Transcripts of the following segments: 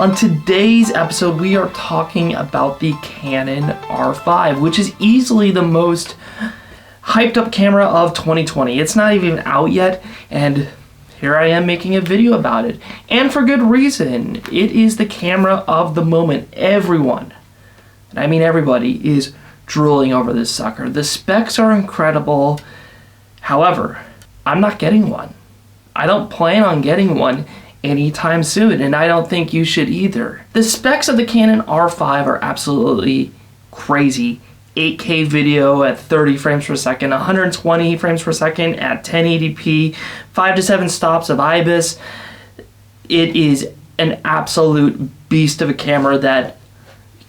On today's episode, we are talking about the Canon R5, which is easily the most hyped up camera of 2020. It's not even out yet, and here I am making a video about it. And for good reason. It is the camera of the moment. Everyone, and I mean everybody, is drooling over this sucker. The specs are incredible. However, I'm not getting one. I don't plan on getting one anytime soon, and I don't think you should either. The specs of the Canon R5 are absolutely crazy. 8K video at 30 frames per second, 120 frames per second at 1080p, 5 to 7 stops of IBIS. It is an absolute beast of a camera that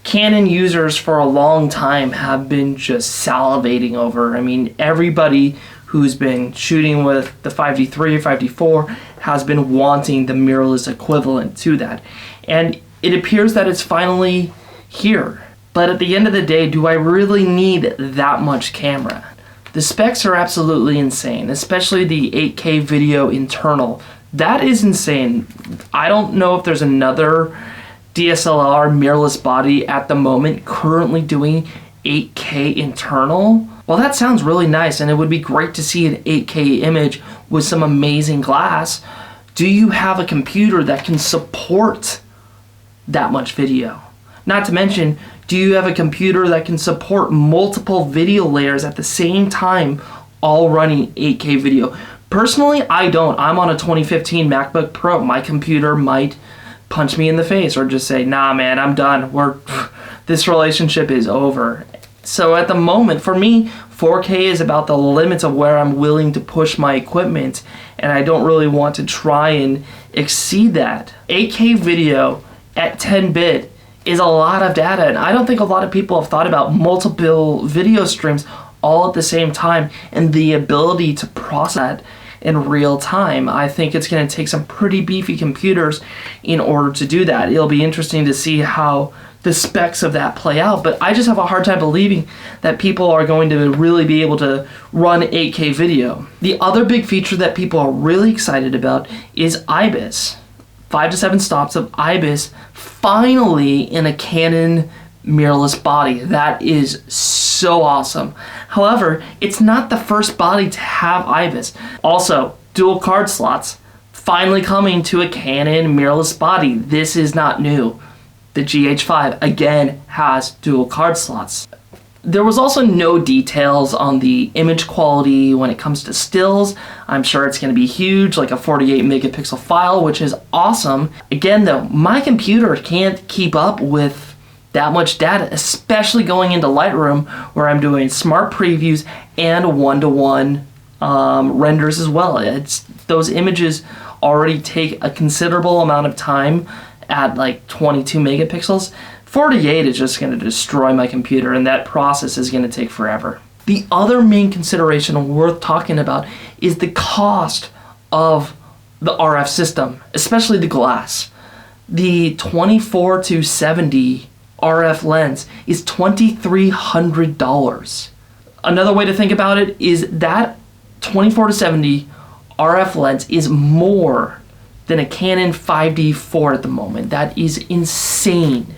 Canon users for a long time have been just salivating over. I mean, everybody who's been shooting with the 5D3 or 5D4 has been wanting the mirrorless equivalent to that. And it appears that it's finally here. But at the end of the day, do I really need that much camera? The specs are absolutely insane, especially the 8K video internal. That is insane. I don't know if there's another DSLR mirrorless body at the moment currently doing 8K internal. Well, that sounds really nice, and it would be great to see an 8K image with some amazing glass. Do you have a computer that can support that much video? Not to mention, do you have a computer that can support multiple video layers at the same time, all running 8K video? Personally, I don't. I'm on a 2015 MacBook Pro. My computer might punch me in the face or just say, nah, man, I'm done. This relationship is over. So at the moment, for me, 4K is about the limits of where I'm willing to push my equipment, and I don't really want to try and exceed that. 8K video at 10-bit is a lot of data, and I don't think a lot of people have thought about multiple video streams all at the same time and the ability to process that in real time. I think it's going to take some pretty beefy computers in order to do that. It'll be interesting to see how the specs of that play out, but I just have a hard time believing that people are going to really be able to run 8K video. The other big feature that people are really excited about is IBIS. 5 to 7 stops of IBIS finally in a Canon mirrorless body. That is so awesome. However, it's not the first body to have IBIS. Also, dual card slots finally coming to a Canon mirrorless body. This is not new. The GH5 again has dual card slots. There was also no details on the image quality when it comes to stills. I'm sure it's going to be huge, like a 48 megapixel file, which is awesome. Again though, my computer can't keep up with that much data, especially going into Lightroom where I'm doing smart previews and one-to-one renders as well. Those images already take a considerable amount of time at like 22 megapixels. 48 is just going to destroy my computer, and that process is going to take forever. The other main consideration worth talking about is the cost of the RF system, especially the glass. The 24 to 70 RF lens is $2,300. Another way to think about it is that 24 to 70 RF lens is more than a Canon 5D4 at the moment. That is insane.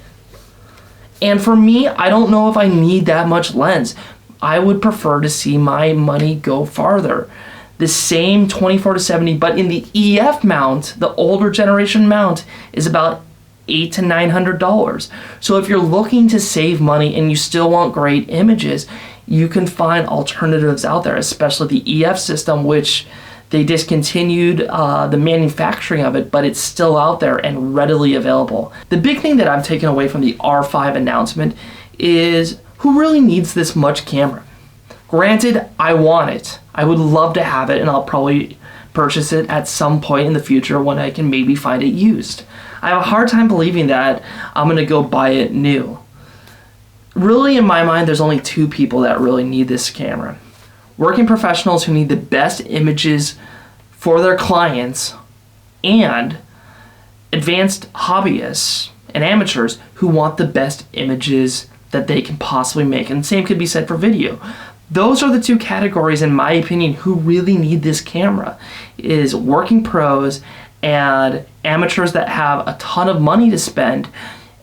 And for me, I don't know if I need that much lens. I would prefer to see my money go farther. The same 24 to 70, but in the EF mount, the older generation mount, is about $800 to $900. So if you're looking to save money and you still want great images, you can find alternatives out there, especially the EF system, which they discontinued the manufacturing of it, but it's still out there and readily available. The big thing that I've taken away from the R5 announcement is who really needs this much camera? Granted, I want it. I would love to have it, and I'll probably purchase it at some point in the future when I can maybe find it used. I have a hard time believing that I'm gonna go buy it new. Really, in my mind, there's only two people that really need this camera. Working professionals who need the best images for their clients, and advanced hobbyists and amateurs who want the best images that they can possibly make. And the same could be said for video. Those are the two categories, in my opinion, who really need this camera, is working pros and amateurs that have a ton of money to spend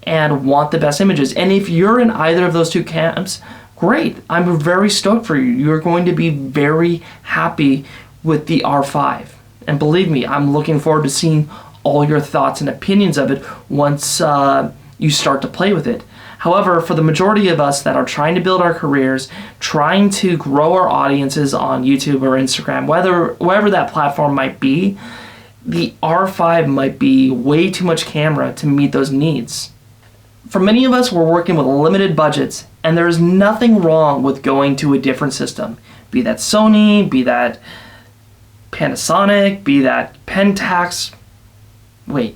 and want the best images. And if you're in either of those two camps, great. I'm very stoked for you. You're going to be very happy with the R5. And believe me, I'm looking forward to seeing all your thoughts and opinions of it once you start to play with it. However, for the majority of us that are trying to build our careers, trying to grow our audiences on YouTube or Instagram, wherever that platform might be, the R5 might be way too much camera to meet those needs. For many of us, we're working with limited budgets, and there is nothing wrong with going to a different system. Be that Sony, be that Panasonic, be that Pentax. Wait,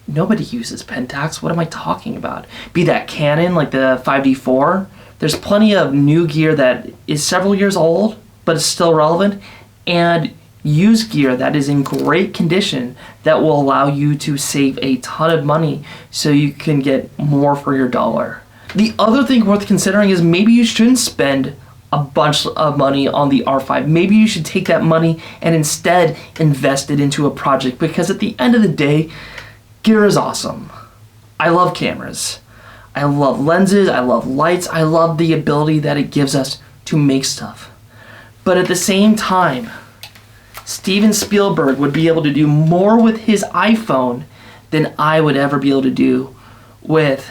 nobody uses Pentax. What am I talking about? Be that Canon, like the 5D4. There's plenty of new gear that is several years old, but is still relevant, and used gear that is in great condition that will allow you to save a ton of money so you can get more for your dollar. The other thing worth considering is maybe you shouldn't spend a bunch of money on the R5. Maybe you should take that money and instead invest it into a project, because at the end of the day, gear is awesome. I love cameras. I love lenses. I love lights. I love the ability that it gives us to make stuff. But at the same time, Steven Spielberg would be able to do more with his iPhone than I would ever be able to do with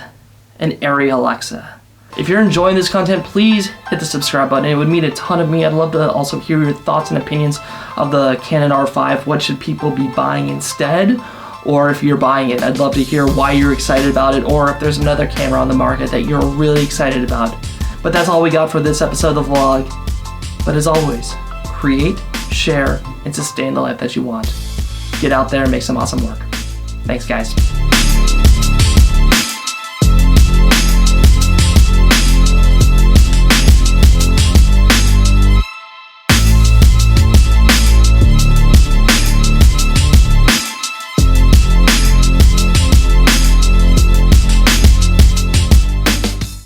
an Arri Alexa. If you're enjoying this content, please hit the subscribe button. It would mean a ton of me. I'd love to also hear your thoughts and opinions of the Canon R5. What should people be buying instead? Or if you're buying it, I'd love to hear why you're excited about it, or if there's another camera on the market that you're really excited about. But that's all we got for this episode of the vlog. But as always, create, share, and sustain the life that you want. Get out there and make some awesome work. Thanks, guys.